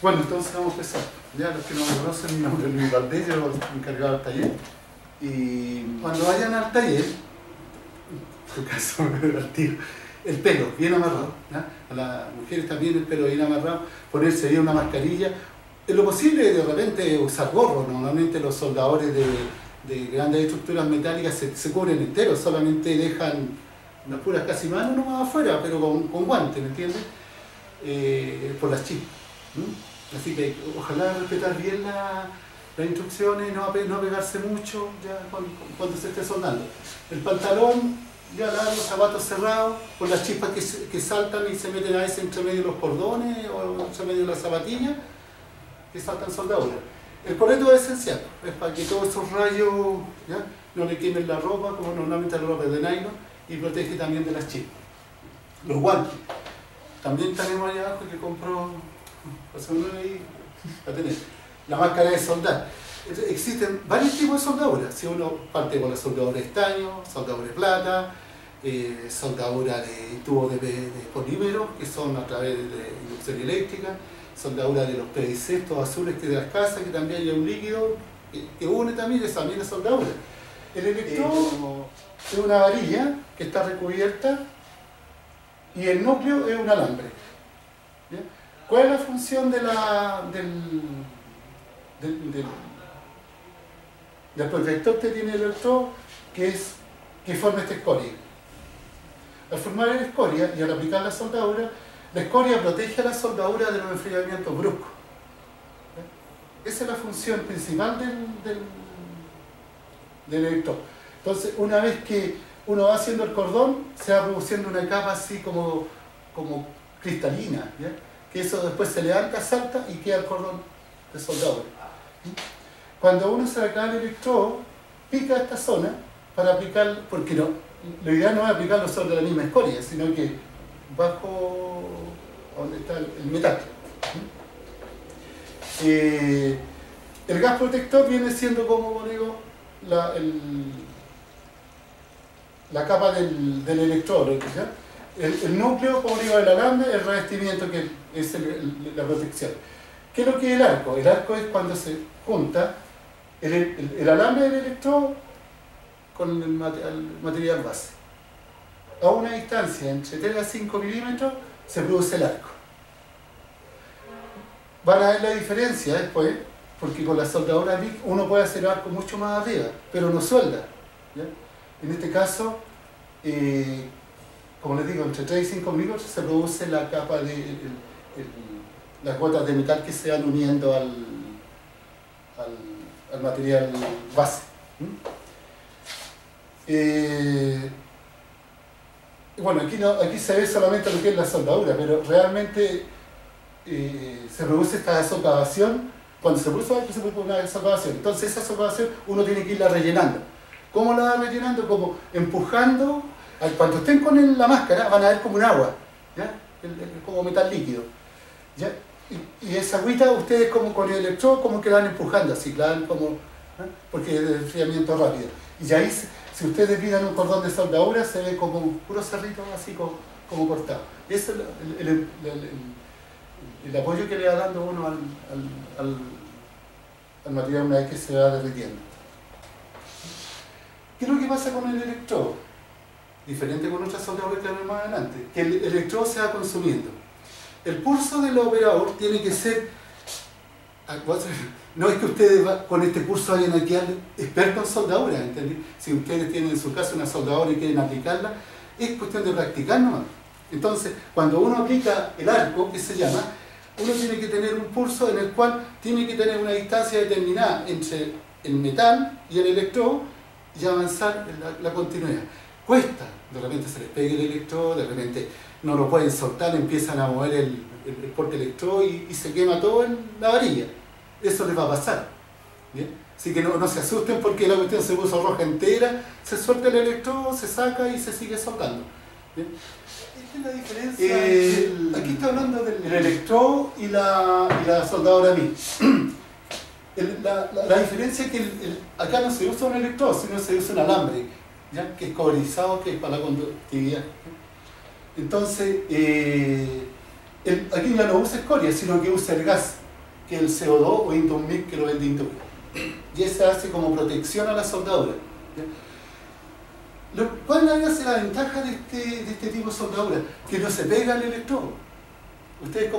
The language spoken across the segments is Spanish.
Bueno, entonces vamos a empezar. Ya los que no me conocen, mi nombre es Luis Valdés, yo encargado del taller. Y cuando vayan al taller, en tu caso al tiro, el pelo bien amarrado, ¿ya? A las mujeres también el pelo bien amarrado, ponerse bien una mascarilla. En lo posible, de repente, usar gorro. Normalmente los soldadores de grandes estructuras metálicas se cubren enteros, solamente dejan unas puras casi manos nomás afuera, pero con guantes, ¿me entiendes? Por las chispas. Así que ojalá respetar bien las instrucciones, no pegarse mucho ya cuando se esté soldando. El pantalón ya largo, zapatos cerrados, por las chispas que saltan y se meten a veces entre medio de los cordones o entre medio de las zapatillas que saltan soldaduras. El coleto es esencial, es para que todos esos rayos ¿ya? No le quemen la ropa, como normalmente la ropa es de nylon, y protege también de las chispas. Los guantes. También tenemos allá abajo que compró, ahí a tener. La máscara de soldar. Existen varios tipos de soldaduras. Si uno parte con la soldadura de estaño, soldadura de plata, soldadura de tubos de polímero, que son a través de inducción eléctrica, soldadura de los PVC, estos azules que de las casas, que también hay un líquido que une también es soldadura. El electrodo es una varilla que está recubierta y el núcleo es un alambre. ¿Ya? ¿Cuál es la función del protector que tiene el electrodo? Que forma esta escoria. Al formar la escoria y al aplicar la soldadura, la escoria protege a la soldadura de los enfriamientos bruscos. ¿Ya? Esa es la función principal del electrodo. Entonces, una vez que uno va haciendo el cordón, se va produciendo una capa así como cristalina, ¿ya? Que eso después se levanta, salta y queda el cordón de soldadura. Cuando uno se acaba el electrodo, pica esta zona para aplicar, porque no, lo ideal no es aplicarlo sobre la misma escoria, sino que bajo donde está el metal. El gas protector viene siendo, como digo, la capa del electrodo, ¿ya? El núcleo, como digo, del alambre, el revestimiento que es la protección. ¿Qué es lo que es el arco? El arco es cuando se junta el alambre del electrodo con el material base. A una distancia entre 3 a 5 milímetros se produce el arco. Van a ver la diferencia después, porque con la soldadura MIG uno puede hacer arco mucho más arriba, pero no suelda, ¿ya? En este caso, como les digo, entre 3 y 5 milímetros se produce la capa de las gotas de metal que se van uniendo al material base. Bueno, aquí se ve solamente lo que es la soldadura, pero realmente se produce esta socavación. Cuando se produce algo, se produce una socavación. Entonces esa socavación uno tiene que irla rellenando. ¿Cómo la va rellenando? Como empujando. Cuando estén con la máscara van a ver como un agua, ¿ya? Como metal líquido, ¿ya? Y esa agüita ustedes como con el electrodo como que la van empujando así, claro, como, ¿eh? Porque es de enfriamiento rápido. Y ahí, si ustedes miran un cordón de soldadura, se ve como un puro cerrito así como cortado. Ese es el apoyo que le va dando uno al material una vez que se va derritiendo. ¿Qué es lo que pasa con el electrodo? Diferente con otras soldaduras que vemos más adelante, que el electrodo se va consumiendo. El pulso del operador tiene que ser, no es que ustedes con este curso vayan a quedar expertos en soldadura, ¿entendí? Si ustedes tienen en su casa una soldadura y quieren aplicarla, es cuestión de practicar nomás. Entonces, cuando uno aplica el arco, que se llama, uno tiene que tener un pulso en el cual tiene que tener una distancia determinada entre el metal y el electrodo y avanzar en la continuidad. Cuesta, de repente se les pega el electrodo, de repente no lo pueden soltar, empiezan a mover el porte electrodo y se quema todo en la varilla. Eso les va a pasar, ¿bien? Así que no se asusten porque la cuestión se puso roja entera, se suelta el electrodo, se saca y se sigue soldando, ¿bien? ¿Esta es la diferencia? Aquí está hablando del electrodo y la soldadura MIG. La diferencia es que acá no se usa un electrodo, sino se usa un alambre, ¿ya? Que es cobre,izado, que es para la conductividad. Entonces, aquí ya no usa escoria, sino que usa el gas. que es el CO2, o Indummic, que lo vende Indummic. Y esa hace como protección a la soldadura. ¿Cuál es la ventaja de este tipo de soldadura? Que no se pega al electrodo. Ustedes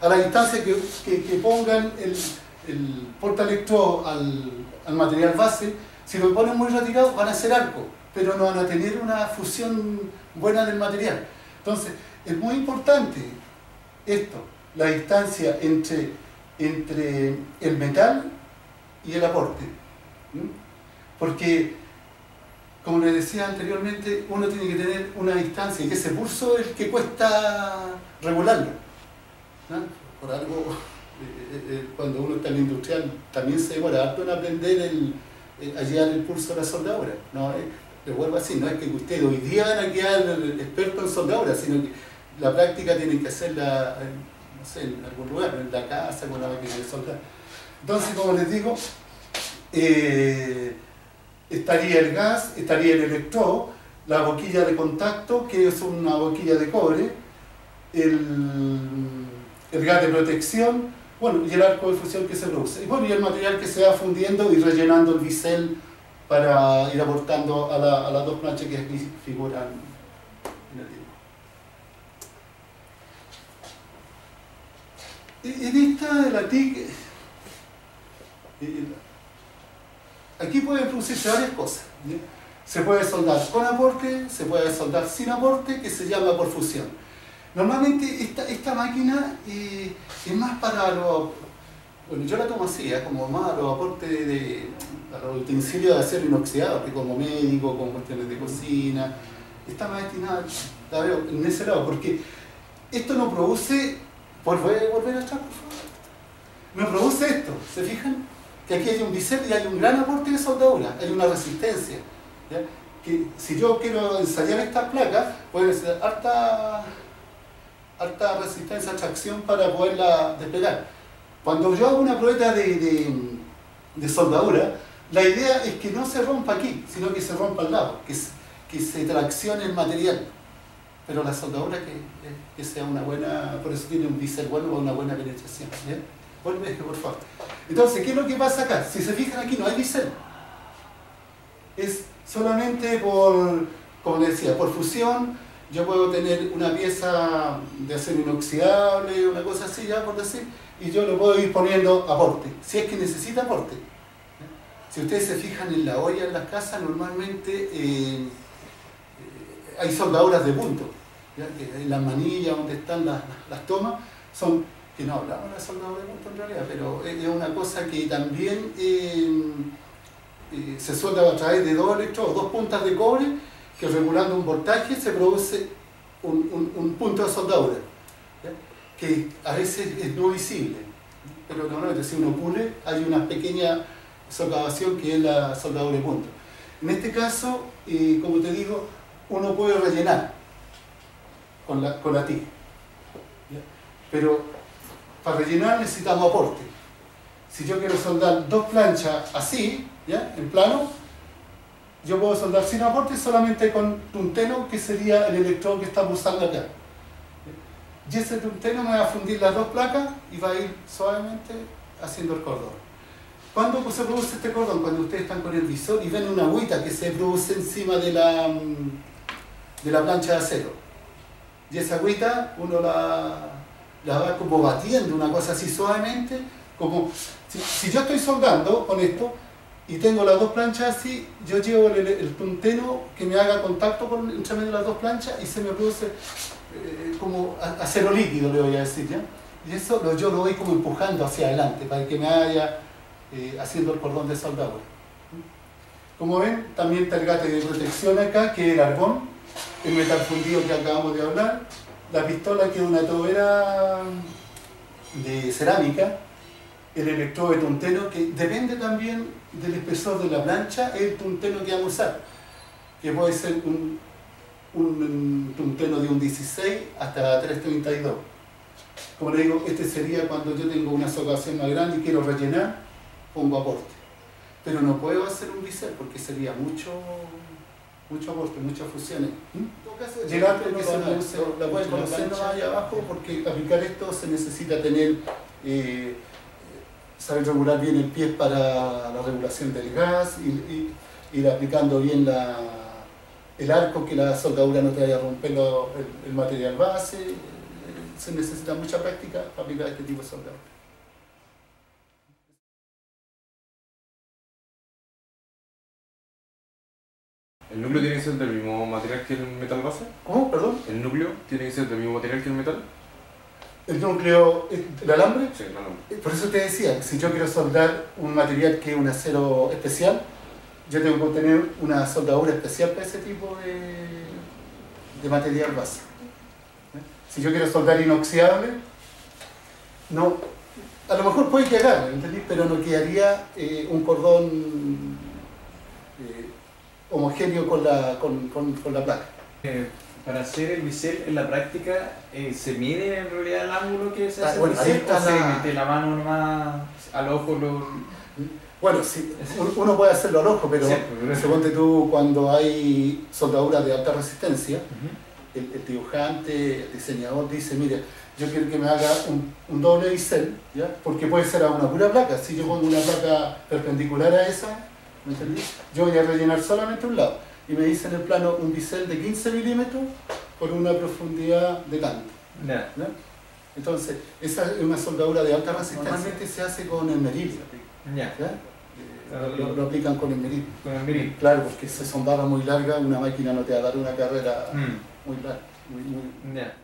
a la distancia que pongan el portaelectrodo al material base, si lo ponen muy retirado van a hacer arco, pero no van a tener una fusión buena del material. Entonces, es muy importante esto, la distancia entre el metal y el aporte. Porque, como les decía anteriormente, uno tiene que tener una distancia, y ese pulso es el que cuesta regularlo. ¿No? Por algo, cuando uno está en el industrial, también se demora harto en aprender a llevar el pulso a la soldadura. No, le vuelvo así, no es que ustedes hoy día van a quedar expertos en soldadura, sino que la práctica tienen que hacerla, no sé, en algún lugar, en la casa, con la máquina de soldar. Entonces, como les digo, estaría el gas, estaría el electrodo, la boquilla de contacto, que es una boquilla de cobre, el gas de protección, bueno, y el arco de fusión que se produce. Y bueno, y el material que se va fundiendo y rellenando el bisel para ir aportando a las dos planchas que aquí figuran en el dibujo. En esta de la TIC, aquí pueden producirse varias cosas. ¿Sí? Se puede soldar con aporte, se puede soldar sin aporte, que se llama por fusión. Normalmente esta máquina es más para los, bueno, yo la tomo así, como más a los aportes a los utensilios de acero inoxidado, que como médico, como cuestiones de cocina, está más destinada, la veo en ese lado, porque esto no produce, volver atrás por favor, no produce esto, ¿se fijan? Que aquí hay un bisel y hay un gran aporte de soldadura, hay una resistencia, ¿ya? Que si yo quiero ensayar estas placas, puede ser harta resistencia a tracción para poderla despegar. Cuando yo hago una prueba de soldadura, la idea es que no se rompa aquí, sino que se rompa al lado, que se traccione el material. Pero la soldadura que sea una buena, por eso tiene un bisel bueno o una buena penetración. ¿Bien? Vuelve, por favor. Entonces, ¿qué es lo que pasa acá? Si se fijan aquí no hay bisel. Es solamente como les decía, por fusión. Yo puedo tener una pieza de acero inoxidable, una cosa así, ya por decir, y yo lo puedo ir poniendo aporte, si es que necesita aporte. Si ustedes se fijan en la olla en las casas, normalmente hay soldaduras de punto. ¿Ya? Que en las manillas donde están las tomas, son, que no hablamos de la soldadura de punto en realidad, pero es una cosa que también se solda a través de dos electrodos, dos puntas de cobre, que regulando un voltaje se produce un punto de soldadura, ¿ya? Que a veces es no visible, pero normalmente si uno pule hay una pequeña socavación que es la soldadura de punto. En este caso, como te digo, uno puede rellenar con la TIC, ¿ya? Pero para rellenar necesitamos aporte. Si yo quiero soldar dos planchas así, ¿ya? En plano, yo puedo soldar sin aporte solamente con tunteno, que sería el electrodo que estamos usando acá. Y ese tunteno me va a fundir las dos placas y va a ir suavemente haciendo el cordón. ¿Cuándo se produce este cordón? Cuando ustedes están con el visor y ven una agüita que se produce encima de la plancha de acero. Y esa agüita uno la va como batiendo, una cosa así suavemente, como si yo estoy soldando con esto, y tengo las dos planchas así, yo llevo el tunteno que me haga contacto entre medio de las dos planchas y se me produce como acero líquido, le voy a decir, ¿ya? Y eso yo lo voy como empujando hacia adelante para que me vaya haciendo el cordón de soldadura. Como ven, también está el gate de protección acá, que es el argón, el metal fundido que acabamos de hablar, la pistola que es una tobera de cerámica, el electrodo de tunteno, que depende también del espesor de la plancha, es el tunteno que vamos a usar, que puede ser un tunteno de un 16 hasta 332. Como le digo, este sería cuando yo tengo una socavación más grande y quiero rellenar, pongo aporte. Pero no puedo hacer un bisel porque sería mucho aporte, muchas fusiones. Y el arco que se produce, la pueden conocer más allá abajo, porque aplicar esto se necesita tener saber regular bien el pie para la regulación del gas, y ir aplicando bien el arco, que la soldadura no te vaya a romper el material base. Se necesita mucha práctica para aplicar este tipo de soldadura. ¿El núcleo tiene que ser del mismo material que el metal base? ¿Cómo? ¿Perdón? ¿El núcleo tiene que ser del mismo material que el metal? El núcleo, el alambre. Sí, el alambre. Por eso te decía, si yo quiero soldar un material que es un acero especial, yo tengo que tener una soldadura especial para ese tipo de material base. Si yo quiero soldar inoxidable, no, a lo mejor puede quedar, ¿entendí? Pero no quedaría un cordón homogéneo con la placa. Para hacer el bisel en la práctica, ¿se mide en realidad el ángulo que se hace Bueno, el ahí bisel está o se mete la mano nomás al ojo? Bueno, sí, uno puede hacerlo al ojo, pero Sí, suponte tú, cuando hay soldaduras de alta resistencia, el dibujante, el diseñador dice, mire, yo quiero que me haga un doble bisel, ¿ya? Porque puede ser a una pura placa. Si yo pongo una placa perpendicular a esa, ¿me entendí? Yo voy a rellenar solamente un lado. Y me dice en el plano un bisel de 15 milímetros por una profundidad de tanto. Ya. ¿Ya? Entonces, esa es una soldadura de alta resistencia. Normalmente se hace con esmeril. Ya. ¿Ya? Lo aplican con esmeril. Con el miril. Claro, porque si son barras muy largas, una máquina no te va a dar una carrera muy larga. Ya.